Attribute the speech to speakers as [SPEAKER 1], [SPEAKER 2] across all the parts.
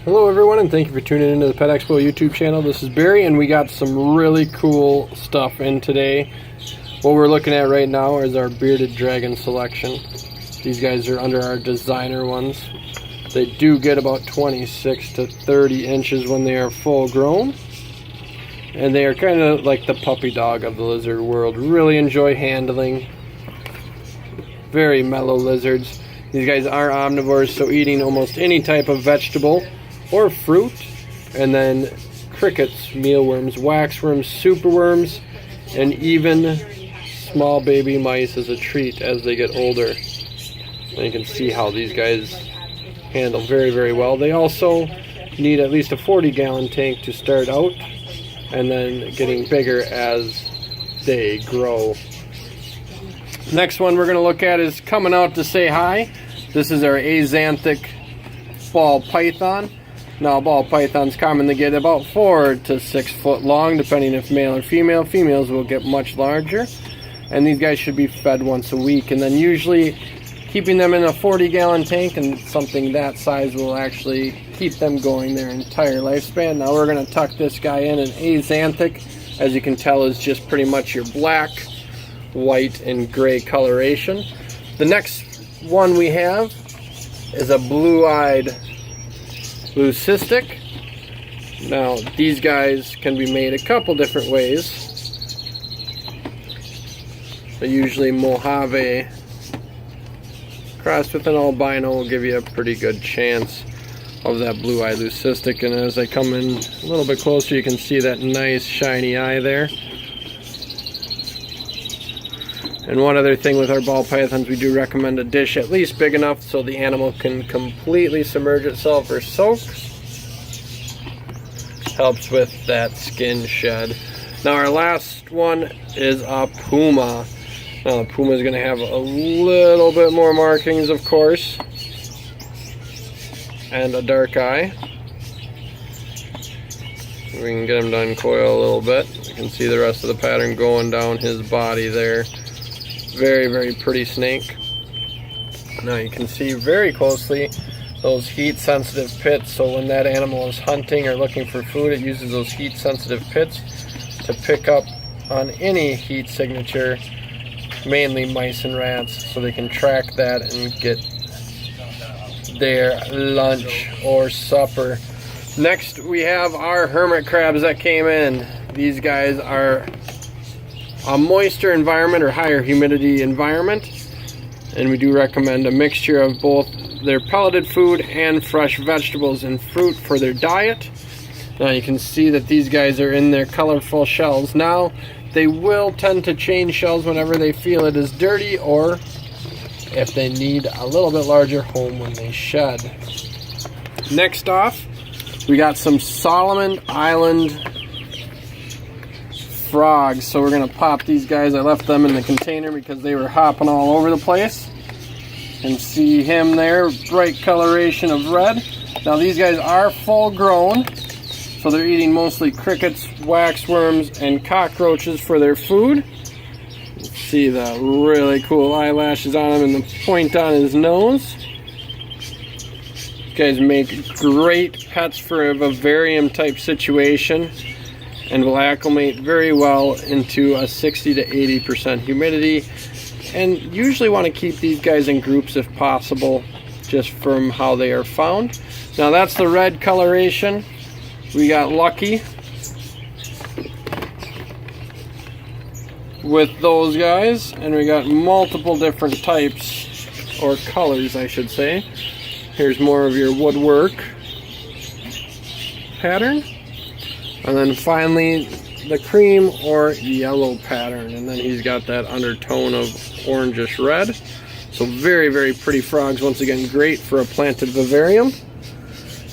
[SPEAKER 1] Hello everyone, and thank you for tuning into the Pet Expo YouTube channel. This is Barry, and we got some really cool stuff in today. What we're looking at right now is our bearded dragon selection. These guys are under our designer ones. They do get about 26 to 30 inches when they are full grown. And they are kind of like the puppy dog of the lizard world. Really enjoy handling. Very mellow lizards. These guys are omnivores, so eating almost any type of vegetable or fruit, and then crickets, mealworms, waxworms, superworms, and even small baby mice as a treat as they get older. And you can see how these guys handle very, very well. They also need at least a 40-gallon tank to start out, and then getting bigger as they grow. Next one we're going to look at is coming out to say hi. This is our axanthic ball python. Now, ball pythons commonly get about 4 to 6 foot long, depending if male or female. Females will get much larger, and these guys should be fed once a week. And then usually keeping them in a 40-gallon tank and something that size will actually keep them going their entire lifespan. Now we're going to tuck this guy in. An axanthic, as you can tell, is just pretty much your black, white, and gray coloration. The next one we have is a blue-eyed leucistic. Now these guys can be made a couple different ways, but usually Mojave crossed with an albino will give you a pretty good chance of that blue-eyed leucistic. And as I come in a little bit closer, you can see that nice shiny eye there. And one other thing with our ball pythons, we do recommend a dish at least big enough so the animal can completely submerge itself or soak. Helps with that skin shed. Now our last one is a Puma. Now the Puma is going to have a little bit more markings, of course, and a dark eye. We can get him to uncoil a little bit. You can see the rest of the pattern going down his body there. Very, very pretty snake. Now you can see very closely those heat sensitive pits, so when that animal is hunting or looking for food, it uses those heat sensitive pits to pick up on any heat signature, mainly mice and rats, so they can track that and get their lunch or supper. Next we have our hermit crabs that came in. These guys are a moister environment or higher humidity environment, and we do recommend a mixture of both their pelleted food and fresh vegetables and fruit for their diet. Now you can see that these guys are in their colorful shells. Now they will tend to change shells whenever they feel it is dirty, or if they need a little bit larger home when they shed. Next off, we got some Solomon Island frogs. So we're going to pop these guys. I left them in the container because they were hopping all over the place. You can see him there, bright coloration of red. Now these guys are full grown, so they're eating mostly crickets, waxworms, and cockroaches for their food. You see the really cool eyelashes on him and the point on his nose. These guys make great pets for a vivarium type situation, and will acclimate very well into a 60 to 80% humidity, and usually want to keep these guys in groups if possible, just from how they are found. Now that's the red coloration. We got lucky with those guys, and we got multiple different types, or colors I should say. Here's more of your woodwork pattern. And then finally, the cream or yellow pattern. And then he's got that undertone of orangish red. So very, very pretty frogs. Once again, great for a planted vivarium.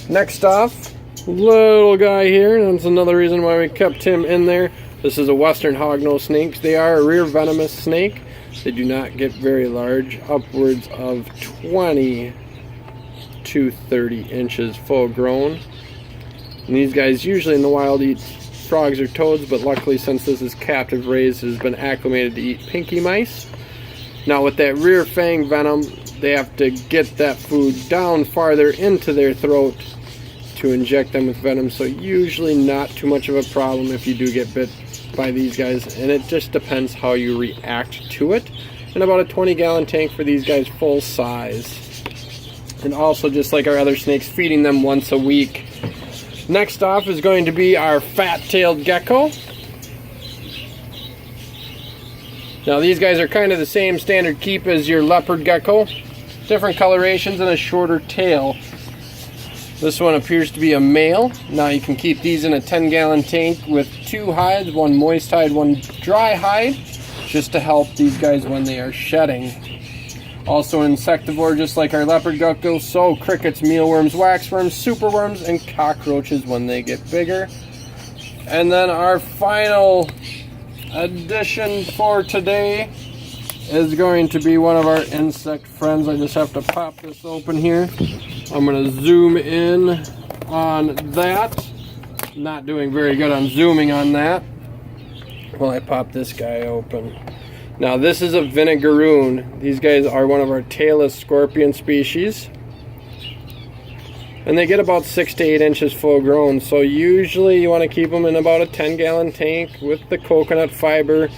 [SPEAKER 1] Next off, little guy here. That's another reason why we kept him in there. This is a western hognose snake. They are a rear venomous snake. They do not get very large, upwards of 20 to 30 inches full grown. And these guys usually in the wild eat frogs or toads, but luckily since this is captive raised, it has been acclimated to eat pinky mice. Now with that rear fang venom, they have to get that food down farther into their throat to inject them with venom, so usually not too much of a problem if you do get bit by these guys, and it just depends how you react to it. And about a 20-gallon tank for these guys full size. And also, just like our other snakes, feeding them once a week. Next off is going to be our fat-tailed gecko. Now these guys are kind of the same standard keep as your leopard gecko. Different colorations and a shorter tail. This one appears to be a male. Now you can keep these in a 10-gallon tank with 2 hides, one moist hide, one dry hide, just to help these guys when they are shedding. Also an insectivore just like our leopard gecko, so crickets, mealworms, waxworms, superworms, and cockroaches when they get bigger. And then our final addition for today is going to be one of our insect friends. I just have to pop this open here. I'm going to zoom in on that. Not doing very good on zooming on that. Well, I pop this guy open. Now this is a vinegaroon. These guys are one of our tailless scorpion species. And they get about 6 to 8 inches full grown, so usually you want to keep them in about a 10-gallon tank with the coconut fiber.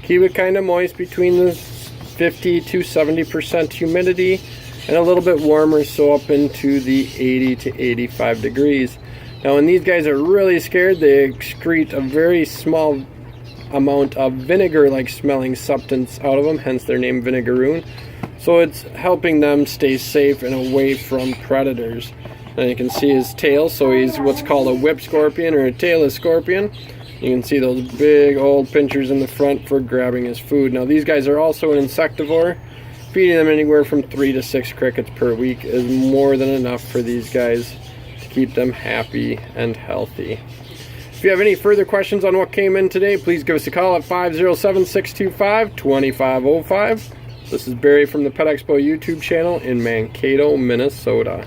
[SPEAKER 1] Keep it kind of moist between the 50 to 70% humidity and a little bit warmer, so up into the 80 to 85 degrees. Now when these guys are really scared, they excrete a very small amount of vinegar-like smelling substance out of them, hence their name vinegaroon. So it's helping them stay safe and away from predators. And you can see his tail, so he's what's called a whip scorpion or a tailless scorpion. You can see those big old pinchers in the front for grabbing his food. Now these guys are also an insectivore. Feeding them anywhere from 3 to 6 crickets per week is more than enough for these guys to keep them happy and healthy. If you have any further questions on what came in today, please give us a call at 507-625-2505. This is Barry from the Pet Expo YouTube channel in Mankato, Minnesota.